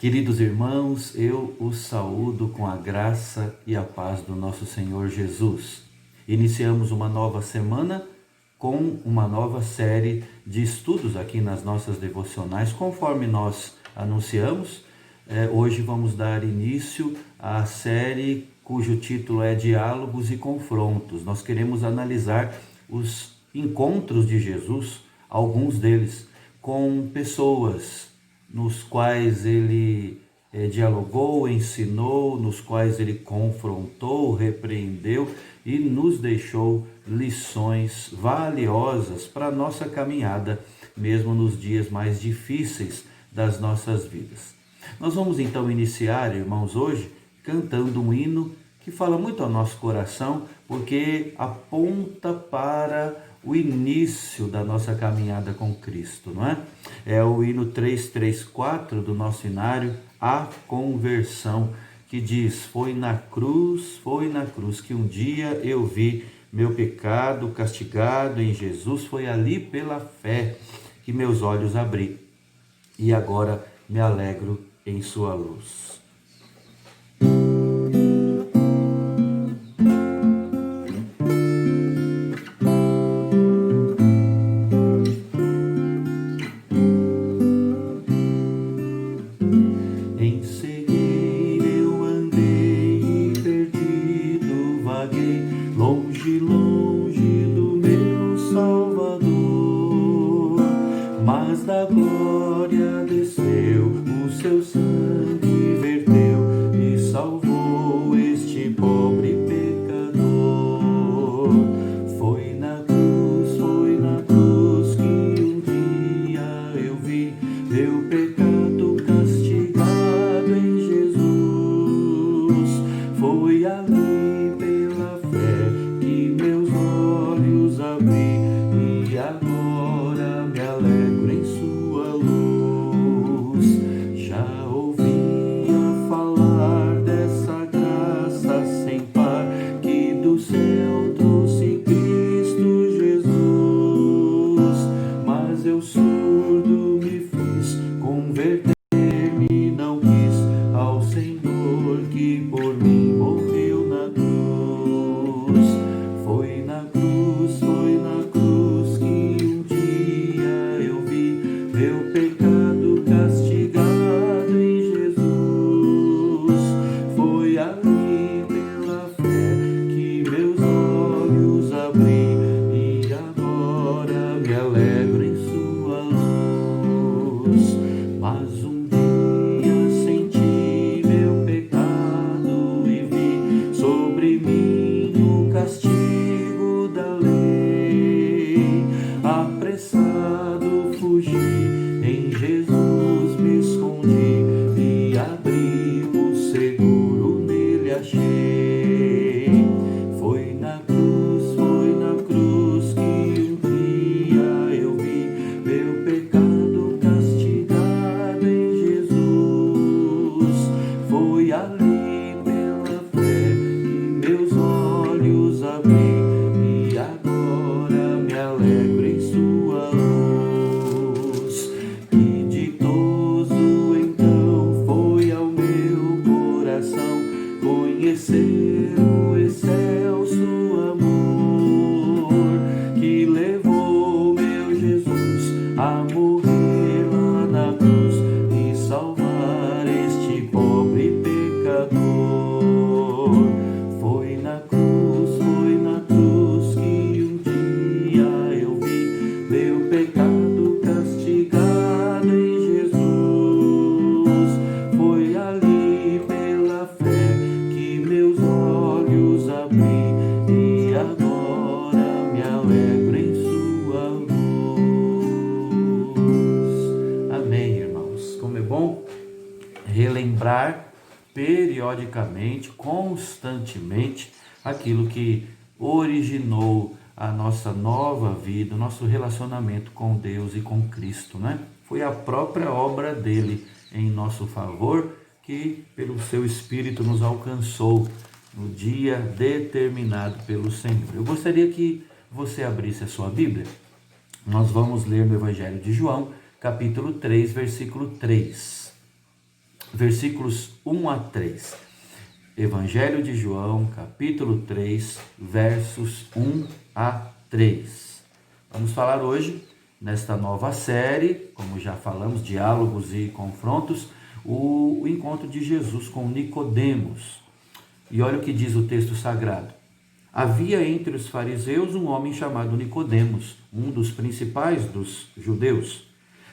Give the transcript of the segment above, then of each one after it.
Queridos irmãos, eu os saúdo com a graça e a paz do nosso Senhor Jesus. Iniciamos uma nova semana com uma nova série de estudos aqui nas nossas devocionais, conforme nós anunciamos. Hoje vamos dar início à série cujo título é Diálogos e Confrontos. Nós queremos analisar os encontros de Jesus, alguns deles, com pessoas nos quais ele dialogou, ensinou, nos quais ele confrontou, repreendeu e nos deixou lições valiosas para a nossa caminhada, mesmo nos dias mais difíceis das nossas vidas. Nós vamos então iniciar, irmãos, hoje cantando um hino que fala muito ao nosso coração, porque aponta para o início da nossa caminhada com Cristo, não é? É o hino 334 do nosso hinário, A Conversão, que diz: foi na cruz que um dia eu vi meu pecado castigado em Jesus, foi ali pela fé que meus olhos abri, e agora me alegro em sua luz. Mas da glória desceu, o seu sangue verteu e salvou este pobre pecador. Foi na cruz que um dia eu vi meu pecado castigado em Jesus. Foi ali pela fé que meus olhos abri, e agora me alegro em sua luz. Já ouvia falar dessa graça sem par que do céu trouxe Cristo Jesus, mas eu surdo me fiz, converter-me não quis ao Senhor que por mim morreu na cruz. Foi na cruz que um dia eu vi meu pecado castigado em Jesus. Foi ali pela fé que meus olhos abri, e agora me alegro em sua luz. Mas um dia senti meu pecado e vi sobre mim o castigo da lei. Apressado fugi, em Jesus me escondi, e abrigo seguro nele achei. Foi na cruz que um dia eu vi meu pecado castigado em Jesus. Foi ali pela fé que meus olhos abri, e agora me alegro em sua luz. Que ditoso então foi ao meu coração conhecer o excelso amor que levou meu Jesus a morrer lá na cruz e salvar este pobre pecador. Foi na cruz que um dia eu vi meu pecado castigado em Jesus. Foi ali pela fé que meus olhos abri, e agora me alegro em sua luz. Amém, irmãos. Como é bom relembrar periodicamente, constantemente, aquilo que originou a nossa nova vida, o nosso relacionamento com Deus e com Cristo, né? Foi a própria obra dele em nosso favor que, pelo seu Espírito, nos alcançou no dia determinado pelo Senhor. Eu gostaria que você abrisse a sua Bíblia. Nós vamos ler no Evangelho de João, capítulo 3, versículo 3. versículos 1 a 3. Evangelho de João, capítulo 3, versos 1 a 3. Vamos falar hoje, nesta nova série, como já falamos, diálogos e confrontos, o encontro de Jesus com Nicodemos. E olha o que diz o texto sagrado. Havia entre os fariseus um homem chamado Nicodemos, um dos principais dos judeus.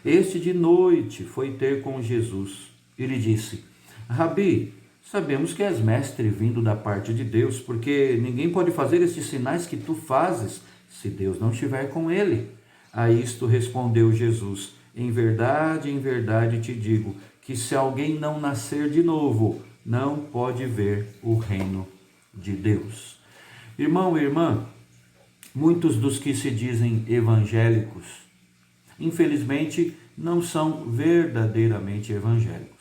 Este de noite foi ter com Jesus e lhe disse: Rabi, sabemos que és mestre vindo da parte de Deus, porque ninguém pode fazer estes sinais que tu fazes se Deus não estiver com ele. A isto respondeu Jesus: em verdade te digo que se alguém não nascer de novo, não pode ver o reino de Deus. Irmão e irmã, muitos dos que se dizem evangélicos, infelizmente, não são verdadeiramente evangélicos.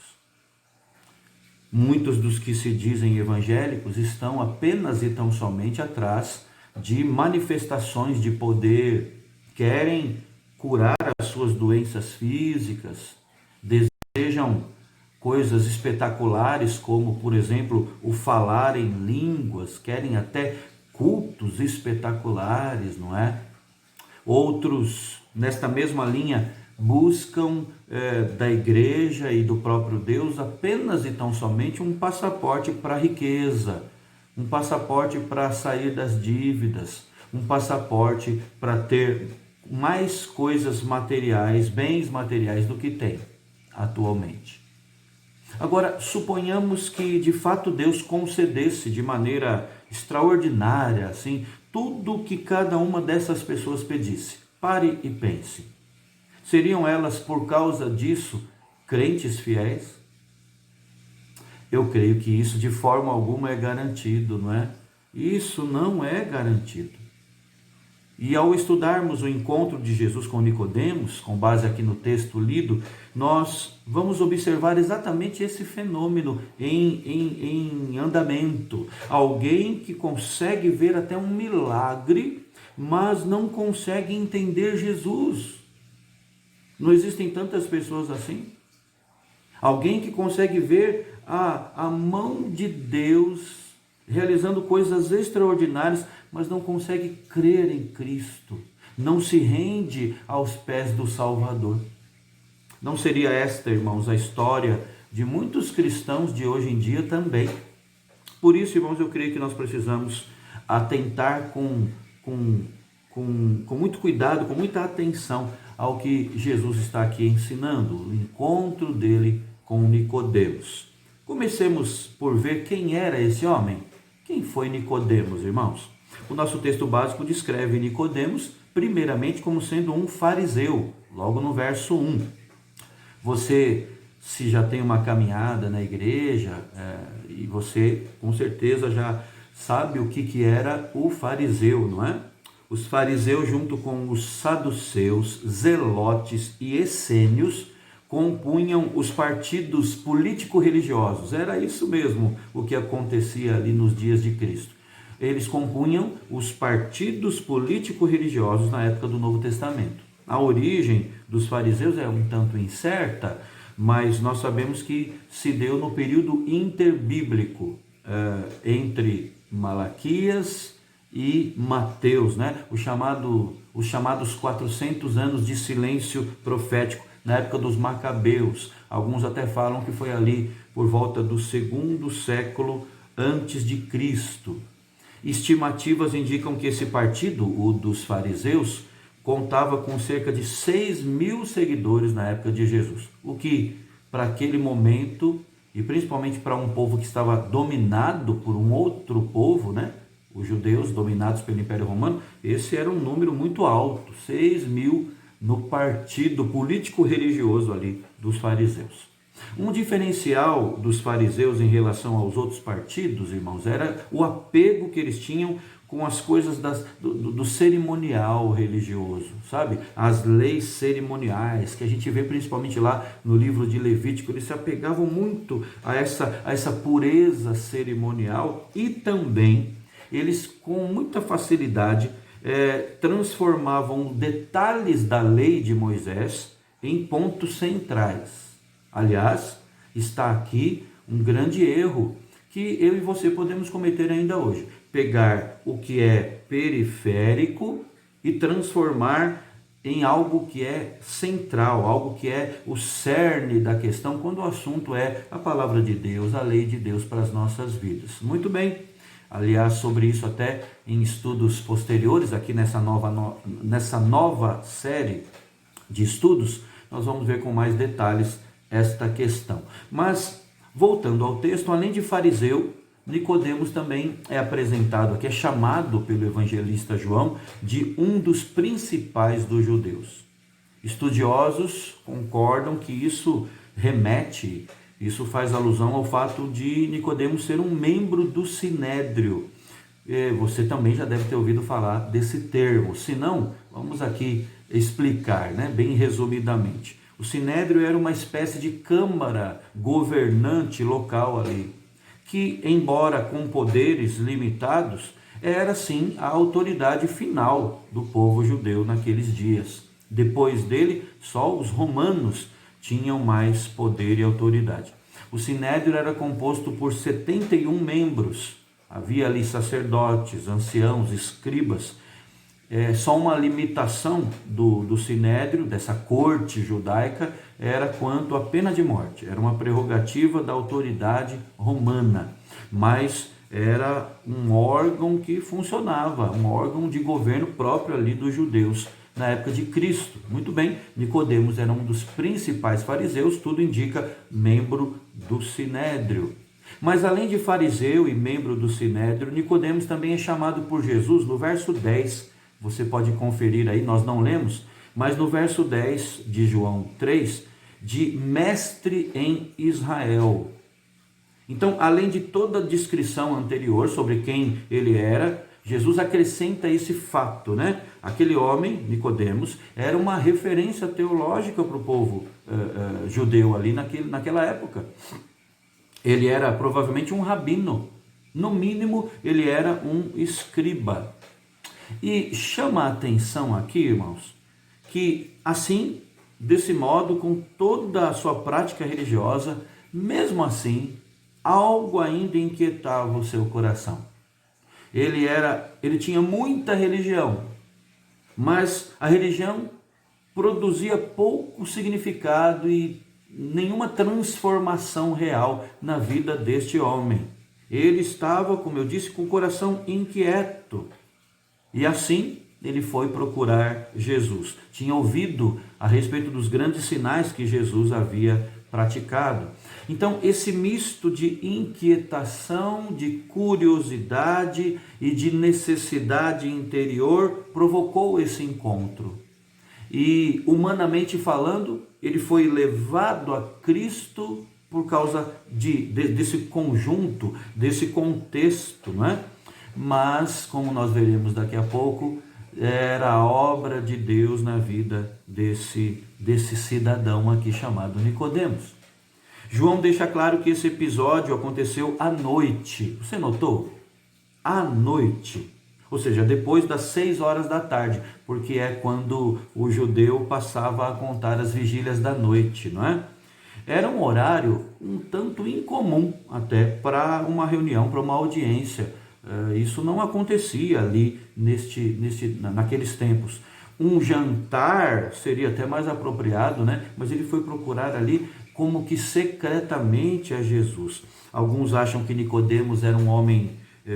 Muitos dos que se dizem evangélicos estão apenas e tão somente atrás de manifestações de poder, querem curar as suas doenças físicas, desejam coisas espetaculares como, por exemplo, o falar em línguas, querem até cultos espetaculares, não é? Outros, nesta mesma linha, buscam da igreja e do próprio Deus apenas e tão somente um passaporte para a riqueza, um passaporte para sair das dívidas, um passaporte para ter mais coisas materiais, bens materiais do que tem atualmente. Agora, suponhamos que de fato Deus concedesse de maneira extraordinária, assim, tudo o que cada uma dessas pessoas pedisse. Pare e pense. Seriam elas, por causa disso, crentes fiéis? Eu creio que isso de forma alguma é garantido, não é? Isso não é garantido. E ao estudarmos o encontro de Jesus com Nicodemos, com base aqui no texto lido, nós vamos observar exatamente esse fenômeno em andamento. Alguém que consegue ver até um milagre, mas não consegue entender Jesus. Não existem tantas pessoas assim? Alguém que consegue ver a mão de Deus realizando coisas extraordinárias, mas não consegue crer em Cristo, não se rende aos pés do Salvador. Não seria esta, irmãos, a história de muitos cristãos de hoje em dia também? Por isso, irmãos, eu creio que nós precisamos atentar com muito cuidado, com muita atenção ao que Jesus está aqui ensinando, o encontro dele com Nicodemos. Comecemos por ver quem era esse homem. Quem foi Nicodemos, irmãos? O nosso texto básico descreve Nicodemos, primeiramente, como sendo um fariseu, logo no verso 1. Você, se já tem uma caminhada na igreja, e você com certeza já sabe o que era o fariseu, não é? Os fariseus, junto com os saduceus, zelotes e essênios, compunham os partidos político-religiosos. Era isso mesmo o que acontecia ali nos dias de Cristo. Eles compunham os partidos político-religiosos na época do Novo Testamento. A origem dos fariseus é um tanto incerta, mas nós sabemos que se deu no período interbíblico, entre Malaquias e Mateus, né? Os chamados 400 anos de silêncio profético, na época dos Macabeus. Alguns até falam que foi ali por volta do 2º século antes de Cristo. Estimativas indicam que esse partido, o dos fariseus, contava com cerca de 6.000 seguidores na época de Jesus, o que, para aquele momento, e principalmente para um povo que estava dominado por um outro povo, né? Os judeus dominados pelo Império Romano, esse era um número muito alto, 6.000 no partido político-religioso ali dos fariseus. Um diferencial dos fariseus em relação aos outros partidos, irmãos, era o apego que eles tinham com as coisas do cerimonial religioso, sabe? As leis cerimoniais, que a gente vê principalmente lá no livro de Levítico, eles se apegavam muito a essa pureza cerimonial, e também eles com muita facilidade transformavam detalhes da lei de Moisés em pontos centrais. Aliás, está aqui um grande erro que eu e você podemos cometer ainda hoje. Pegar o que é periférico e transformar em algo que é central, algo que é o cerne da questão, quando o assunto é a palavra de Deus, a lei de Deus para as nossas vidas. Muito bem, aliás, sobre isso até em estudos posteriores, aqui nessa nova série de estudos, nós vamos ver com mais detalhes esta questão. Mas, voltando ao texto, além de fariseu, Nicodemos também é apresentado aqui, é chamado pelo evangelista João de um dos principais dos judeus. Estudiosos concordam que isso faz alusão ao fato de Nicodemos ser um membro do Sinédrio. Você também já deve ter ouvido falar desse termo. Se não, vamos aqui explicar, bem resumidamente. O Sinédrio era uma espécie de câmara governante local ali, que, embora com poderes limitados, era sim a autoridade final do povo judeu naqueles dias. Depois dele, só os romanos tinham mais poder e autoridade. O Sinédrio era composto por 71 membros. Havia ali sacerdotes, anciãos, escribas. Só uma limitação do Sinédrio, dessa corte judaica, era quanto à pena de morte. Era uma prerrogativa da autoridade romana, mas era um órgão que funcionava, um órgão de governo próprio ali dos judeus na época de Cristo. Muito bem, Nicodemos era um dos principais fariseus, tudo indica membro do Sinédrio. Mas além de fariseu e membro do Sinédrio, Nicodemos também é chamado por Jesus no verso 10. Você pode conferir aí, nós não lemos, mas no verso 10 de João 3, de mestre em Israel. Então, além de toda a descrição anterior sobre quem ele era, Jesus acrescenta esse fato, Aquele homem, Nicodemos, era uma referência teológica para o povo judeu ali naquela época. Ele era provavelmente um rabino, no mínimo ele era um escriba. E chama a atenção aqui, irmãos, que assim, desse modo, com toda a sua prática religiosa, mesmo assim, algo ainda inquietava o seu coração. Ele tinha muita religião, mas a religião produzia pouco significado e nenhuma transformação real na vida deste homem. Ele estava, como eu disse, com o coração inquieto. E assim ele foi procurar Jesus. Tinha ouvido a respeito dos grandes sinais que Jesus havia praticado. Então, esse misto de inquietação, de curiosidade e de necessidade interior provocou esse encontro. E, humanamente falando, ele foi levado a Cristo por causa desse conjunto, desse contexto, Mas, como nós veremos daqui a pouco, era a obra de Deus na vida desse cidadão aqui chamado Nicodemos. João deixa claro que esse episódio aconteceu à noite. Você notou? À noite. Ou seja, depois das 6 horas da tarde, porque é quando o judeu passava a contar as vigílias da noite, Era um horário um tanto incomum até para uma reunião, para uma audiência. Isso não acontecia ali naqueles tempos. Um jantar seria até mais apropriado, Mas ele foi procurar ali como que secretamente a Jesus. Alguns acham que Nicodemos era um homem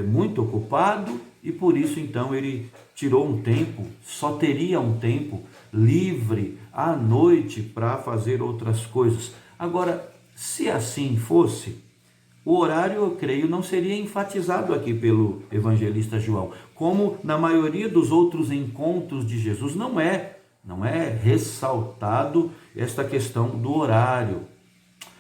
muito ocupado e por isso então ele tirou um tempo, só teria um tempo livre à noite para fazer outras coisas. Agora, se assim fosse, o horário, eu creio, não seria enfatizado aqui pelo evangelista João, como na maioria dos outros encontros de Jesus, não é ressaltado esta questão do horário.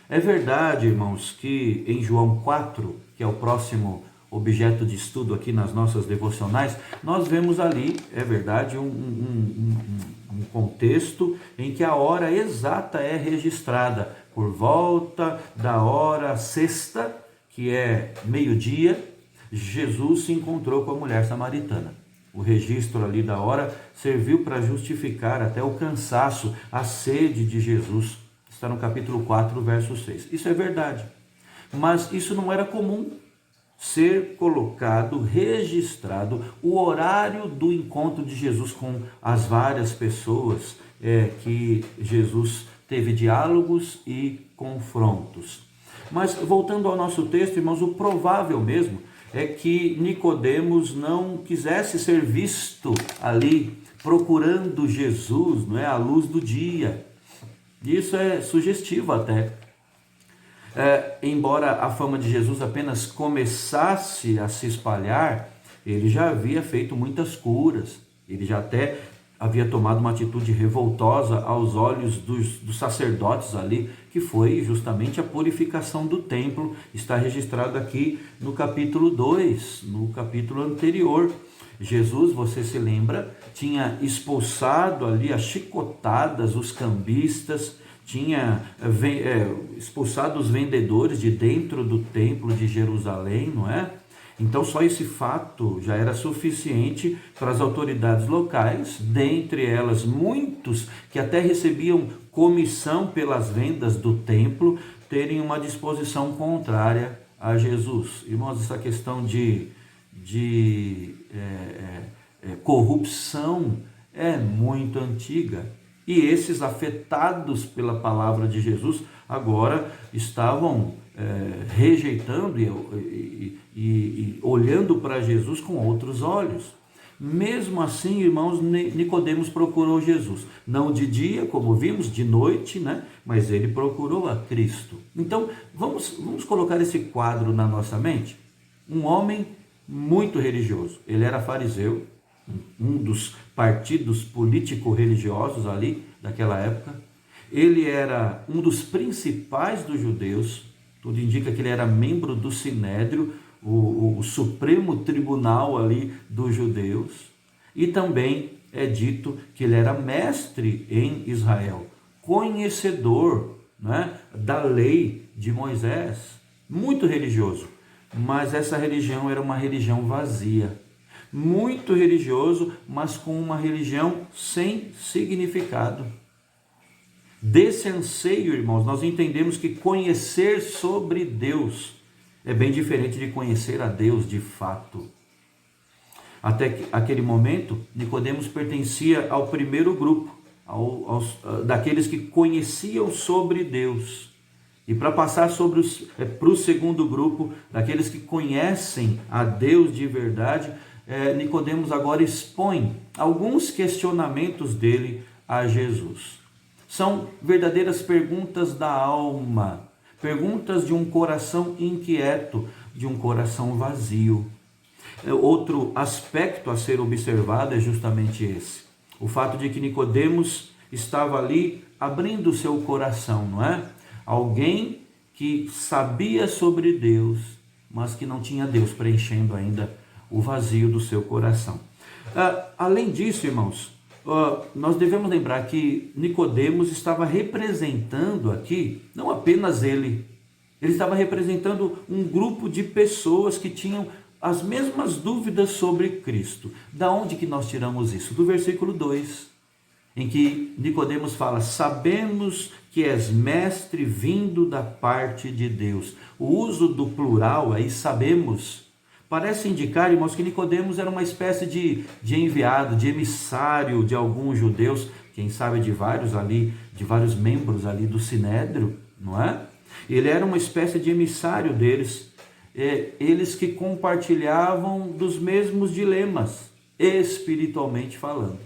É verdade, irmãos, que em João 4, que é o próximo objeto de estudo aqui nas nossas devocionais, nós vemos ali, é verdade, um contexto em que a hora exata é registrada. Por volta da hora sexta, que é meio-dia, Jesus se encontrou com a mulher samaritana. O registro ali da hora serviu para justificar até o cansaço, a sede de Jesus. está no capítulo 4, verso 6. Isso é verdade, mas isso não era comum ser colocado, registrado, o horário do encontro de Jesus com as várias pessoas que Jesus teve diálogos e confrontos. Mas voltando ao nosso texto, irmãos, o provável mesmo é que Nicodemos não quisesse ser visto ali procurando Jesus, não é, à luz do dia. Isso é sugestivo até. Embora a fama de Jesus apenas começasse a se espalhar, ele já havia feito muitas curas, ele já até havia tomado uma atitude revoltosa aos olhos dos sacerdotes ali, que foi justamente a purificação do templo. Está registrado aqui no capítulo 2, no capítulo anterior. Jesus, você se lembra, tinha expulsado ali a chicotadas os cambistas, tinha expulsado os vendedores de dentro do templo de Jerusalém, não é? Então só esse fato já era suficiente para as autoridades locais, dentre elas muitos que até recebiam comissão pelas vendas do templo, terem uma disposição contrária a Jesus. Irmãos, essa questão de corrupção é muito antiga. E esses afetados pela palavra de Jesus agora estavam rejeitando e olhando para Jesus com outros olhos. Mesmo assim, irmãos, Nicodemos procurou Jesus. Não de dia, como vimos, de noite, né? Mas ele procurou a Cristo. Então, vamos colocar esse quadro na nossa mente. Um homem muito religioso. Ele era fariseu, um dos partidos político-religiosos ali daquela época. Ele era um dos principais dos judeus. Tudo indica que ele era membro do Sinédrio, o Supremo Tribunal ali dos judeus. E também é dito que ele era mestre em Israel, conhecedor, né, da lei de Moisés, muito religioso. Mas essa religião era uma religião vazia. Muito religioso, mas com uma religião sem significado. Desse anseio, irmãos, nós entendemos que conhecer sobre Deus é bem diferente de conhecer a Deus de fato. Até aquele momento, Nicodemos pertencia ao primeiro grupo, daqueles que conheciam sobre Deus. E para passar para o segundo grupo, daqueles que conhecem a Deus de verdade, Nicodemos agora expõe alguns questionamentos dele a Jesus. São verdadeiras perguntas da alma, perguntas de um coração inquieto, de um coração vazio. Outro aspecto a ser observado é justamente esse. O fato de que Nicodemos estava ali abrindo o seu coração, não é? Alguém que sabia sobre Deus, mas que não tinha Deus preenchendo ainda o vazio do seu coração. Além disso, irmãos, nós devemos lembrar que Nicodemos estava representando aqui, não apenas ele estava representando um grupo de pessoas que tinham as mesmas dúvidas sobre Cristo. Da onde que nós tiramos isso? Do versículo 2, em que Nicodemos fala: sabemos que és mestre vindo da parte de Deus. O uso do plural aí, sabemos, parece indicar, irmãos, que Nicodemos era uma espécie de enviado, de emissário de alguns judeus, quem sabe de vários membros ali do Sinédrio, não é? Ele era uma espécie de emissário deles, eles que compartilhavam dos mesmos dilemas, espiritualmente falando.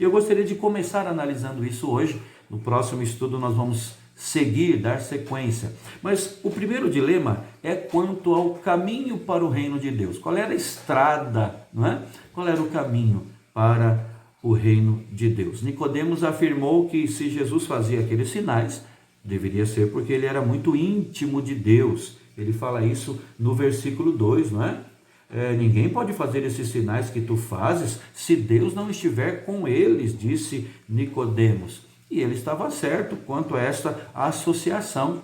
Eu gostaria de começar analisando isso hoje. No próximo estudo nós vamos seguir, dar sequência. Mas o primeiro dilema é quanto ao caminho para o reino de Deus. Qual era a estrada, não é? Qual era o caminho para o reino de Deus? Nicodemos afirmou que se Jesus fazia aqueles sinais, deveria ser porque ele era muito íntimo de Deus. Ele fala isso no versículo 2, não é? Ninguém pode fazer esses sinais que tu fazes se Deus não estiver com eles, disse Nicodemos. E ele estava certo quanto a esta associação.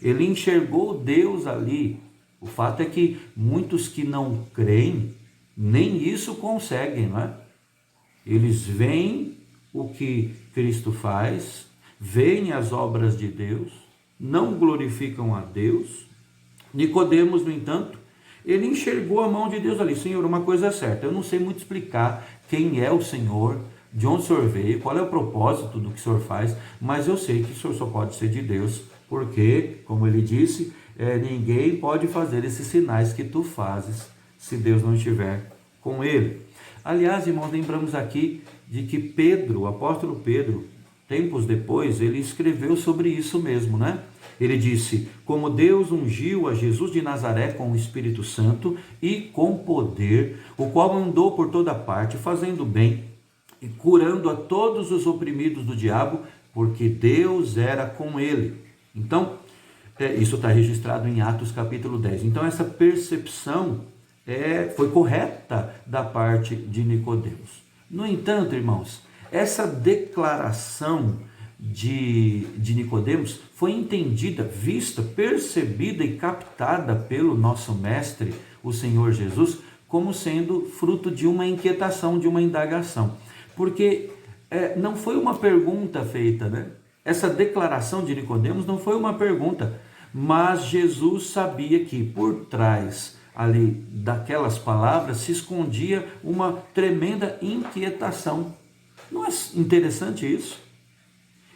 Ele enxergou Deus ali. O fato é que muitos que não creem, nem isso conseguem, não é? Eles veem o que Cristo faz, veem as obras de Deus, não glorificam a Deus. Nicodemos, no entanto, ele enxergou a mão de Deus ali. Senhor, uma coisa é certa, eu não sei muito explicar quem é o Senhor, de onde o Senhor veio, qual é o propósito do que o Senhor faz, mas eu sei que o Senhor só pode ser de Deus, porque, como ele disse, ninguém pode fazer esses sinais que tu fazes, se Deus não estiver com ele. Aliás, irmãos, lembramos aqui de que Pedro, o apóstolo Pedro, tempos depois, ele escreveu sobre isso mesmo, né? Ele disse: como Deus ungiu a Jesus de Nazaré com o Espírito Santo e com poder, o qual andou por toda parte, fazendo bem e curando a todos os oprimidos do diabo, porque Deus era com ele. Então, isso está registrado em Atos capítulo 10. Então, essa percepção foi correta da parte de Nicodemos. No entanto, irmãos, essa declaração de Nicodemos foi entendida, vista, percebida e captada pelo nosso mestre, o Senhor Jesus, como sendo fruto de uma inquietação, de uma indagação. Porque não foi uma pergunta feita, né? Essa declaração de Nicodemos não foi uma pergunta, mas Jesus sabia que por trás ali daquelas palavras se escondia uma tremenda inquietação. Não é interessante isso?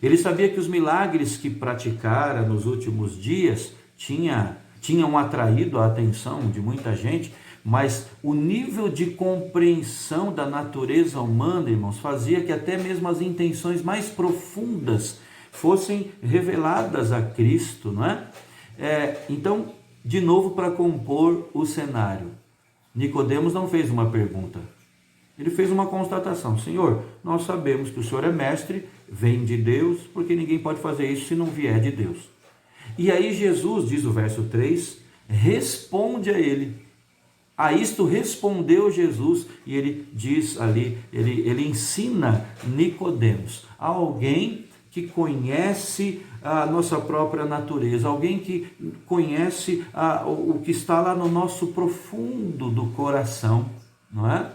Ele sabia que os milagres que praticara nos últimos dias tinham atraído a atenção de muita gente, mas o nível de compreensão da natureza humana, irmãos, fazia que até mesmo as intenções mais profundas fossem reveladas a Cristo, não é? Então, de novo, para compor o cenário, Nicodemos não fez uma pergunta, ele fez uma constatação: Senhor, nós sabemos que o Senhor é mestre, vem de Deus, porque ninguém pode fazer isso se não vier de Deus. E aí Jesus, diz o verso 3, responde a ele. A isto respondeu Jesus, e ele diz ali, ele ensina Nicodemos, alguém que conhece a nossa própria natureza, alguém que conhece o que está lá no nosso profundo do coração, não é?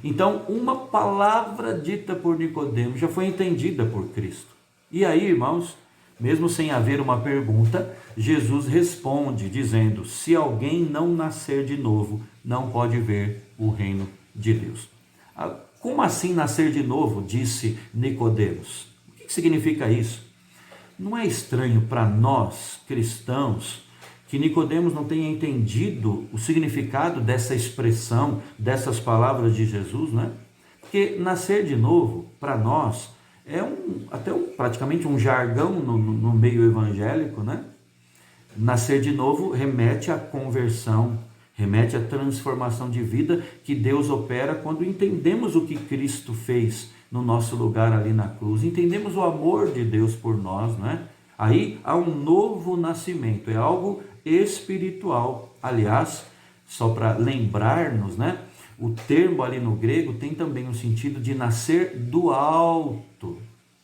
Então, uma palavra dita por Nicodemos já foi entendida por Cristo. E aí, irmãos, mesmo sem haver uma pergunta, Jesus responde dizendo: se alguém não nascer de novo, não pode ver o reino de Deus. Como assim nascer de novo? Disse Nicodemos. O que significa isso? Não é estranho para nós, cristãos, que Nicodemos não tenha entendido o significado dessa expressão, dessas palavras de Jesus, né? Porque nascer de novo, para nós, é praticamente um jargão no meio evangélico, né? Nascer de novo remete à conversão, remete à transformação de vida que Deus opera quando entendemos o que Cristo fez no nosso lugar ali na cruz, entendemos o amor de Deus por nós, né? Aí há um novo nascimento, é algo espiritual. Aliás, só para lembrar-nos, né? O termo ali no grego tem também o sentido de nascer do alto.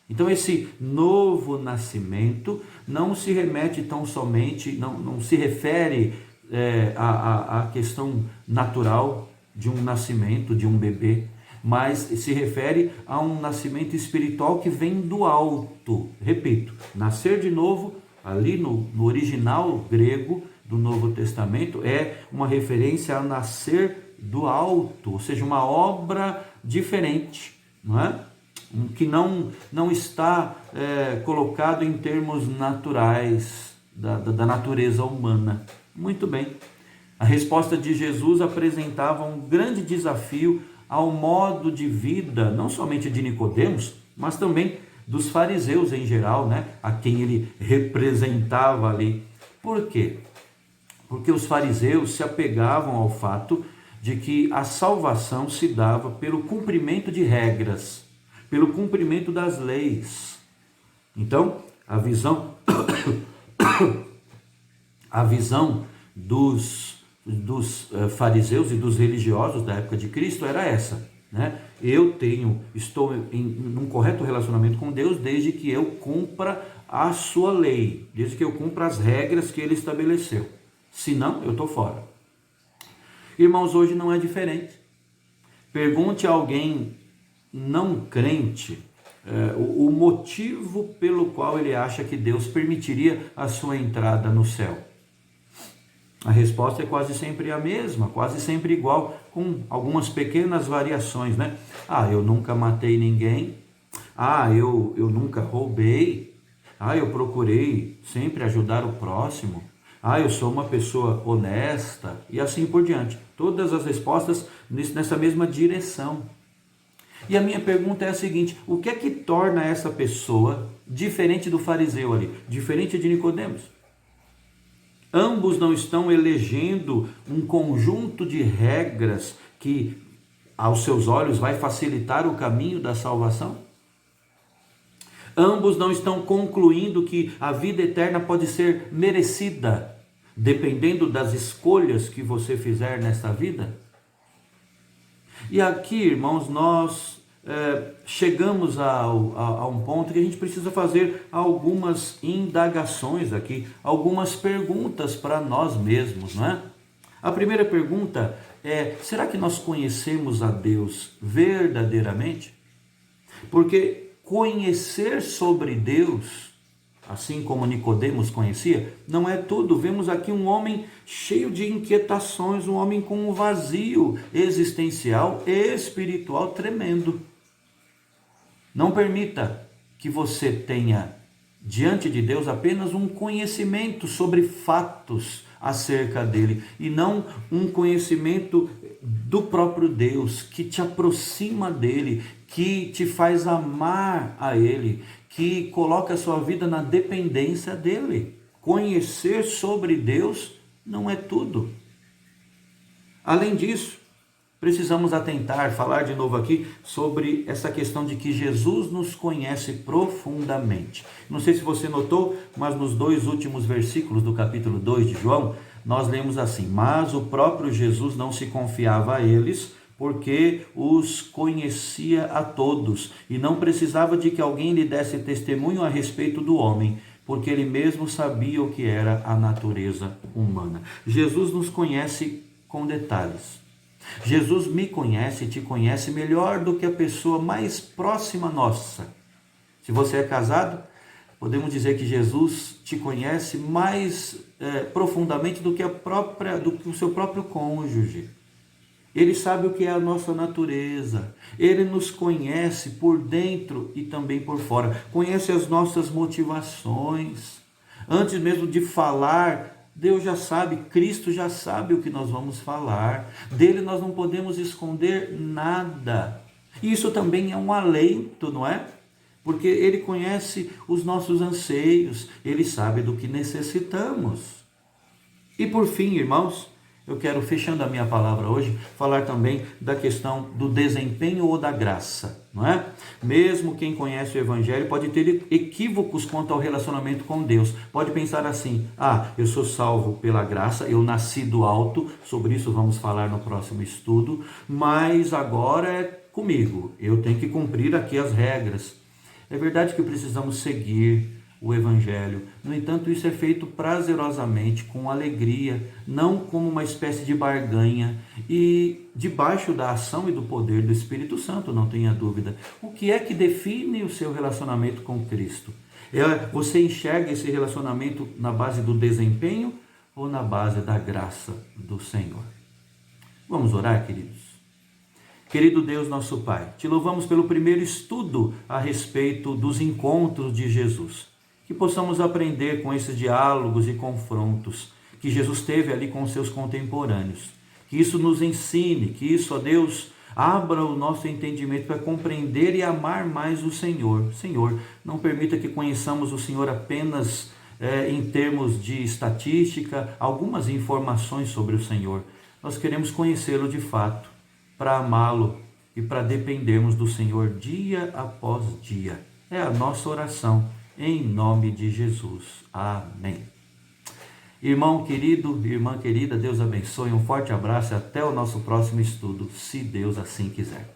Então esse novo nascimento não se remete tão somente, não se refere à questão natural de um nascimento, de um bebê, mas se refere a um nascimento espiritual que vem do alto. Repito, nascer de novo, ali no original grego do Novo Testamento, é uma referência a nascer do alto, ou seja, uma obra diferente, não é? Que não está colocado em termos naturais da natureza humana. Muito bem. A resposta de Jesus apresentava um grande desafio ao modo de vida, não somente de Nicodemos, mas também dos fariseus em geral, né? A quem ele representava ali. Por quê? Porque os fariseus se apegavam ao fato de que a salvação se dava pelo cumprimento de regras, pelo cumprimento das leis. Então, a visão dos fariseus e dos religiosos da época de Cristo era essa, né? Estou em um correto relacionamento com Deus desde que eu cumpra a sua lei, desde que eu cumpra as regras que ele estabeleceu. Senão, eu estou fora. Irmãos, hoje não é diferente. Pergunte a alguém não crente o motivo pelo qual ele acha que Deus permitiria a sua entrada no céu. A resposta é quase sempre a mesma, quase sempre igual, com algumas pequenas variações, né? Eu nunca matei ninguém. Eu nunca roubei. Eu procurei sempre ajudar o próximo. Eu sou uma pessoa honesta, e assim por diante. Todas as respostas nessa mesma direção. E a minha pergunta é a seguinte: o que é que torna essa pessoa diferente do fariseu ali, diferente de Nicodemos? Ambos não estão elegendo um conjunto de regras que, aos seus olhos, vai facilitar o caminho da salvação? Ambos não estão concluindo que a vida eterna pode ser merecida, dependendo das escolhas que você fizer nesta vida? E aqui, irmãos, nós chegamos a um ponto que a gente precisa fazer algumas indagações aqui, algumas perguntas para nós mesmos, não é? A primeira pergunta é: será que nós conhecemos a Deus verdadeiramente? Porque conhecer sobre Deus, assim como Nicodemos conhecia, não é tudo. Vemos aqui um homem cheio de inquietações, um homem com um vazio existencial e espiritual tremendo. Não permita que você tenha diante de Deus apenas um conhecimento sobre fatos acerca dele, e não um conhecimento do próprio Deus, que te aproxima dele, que te faz amar a ele, que coloca a sua vida na dependência dele. Conhecer sobre Deus não é tudo. Além disso, precisamos falar de novo aqui sobre essa questão de que Jesus nos conhece profundamente. Não sei se você notou, mas nos 2 últimos versículos do capítulo 2 de João, nós lemos assim: mas o próprio Jesus não se confiava a eles, porque os conhecia a todos, e não precisava de que alguém lhe desse testemunho a respeito do homem, porque ele mesmo sabia o que era a natureza humana. Jesus nos conhece com detalhes. Jesus me conhece e te conhece melhor do que a pessoa mais próxima nossa. Se você é casado, podemos dizer que Jesus te conhece mais profundamente do que o seu próprio cônjuge. Ele sabe o que é a nossa natureza. Ele nos conhece por dentro e também por fora. Conhece as nossas motivações. Antes mesmo de falar, Deus já sabe, Cristo já sabe o que nós vamos falar. Dele nós não podemos esconder nada. E isso também é um alento, não é? Porque Ele conhece os nossos anseios, Ele sabe do que necessitamos. E por fim, irmãos, eu quero, fechando a minha palavra hoje, falar também da questão do desempenho ou da graça, não é? Mesmo quem conhece o Evangelho pode ter equívocos quanto ao relacionamento com Deus. Pode pensar assim: eu sou salvo pela graça, eu nasci do alto, sobre isso vamos falar no próximo estudo, mas agora é comigo, eu tenho que cumprir aqui as regras. É verdade que precisamos seguir o Evangelho. No entanto, isso é feito prazerosamente, com alegria, não como uma espécie de barganha, e debaixo da ação e do poder do Espírito Santo, não tenha dúvida. O que é que define o seu relacionamento com Cristo? Você enxerga esse relacionamento na base do desempenho ou na base da graça do Senhor? Vamos orar, queridos? Querido Deus, nosso Pai, te louvamos pelo primeiro estudo a respeito dos encontros de Jesus. Que possamos aprender com esses diálogos e confrontos que Jesus teve ali com seus contemporâneos. Que isso nos ensine, que isso, ó Deus, abra o nosso entendimento para compreender e amar mais o Senhor. Senhor, não permita que conheçamos o Senhor apenas em termos de estatística, algumas informações sobre o Senhor. Nós queremos conhecê-lo de fato, para amá-lo e para dependermos do Senhor dia após dia. É a nossa oração, em nome de Jesus. Amém. Irmão querido, irmã querida, Deus abençoe, um forte abraço e até o nosso próximo estudo, se Deus assim quiser.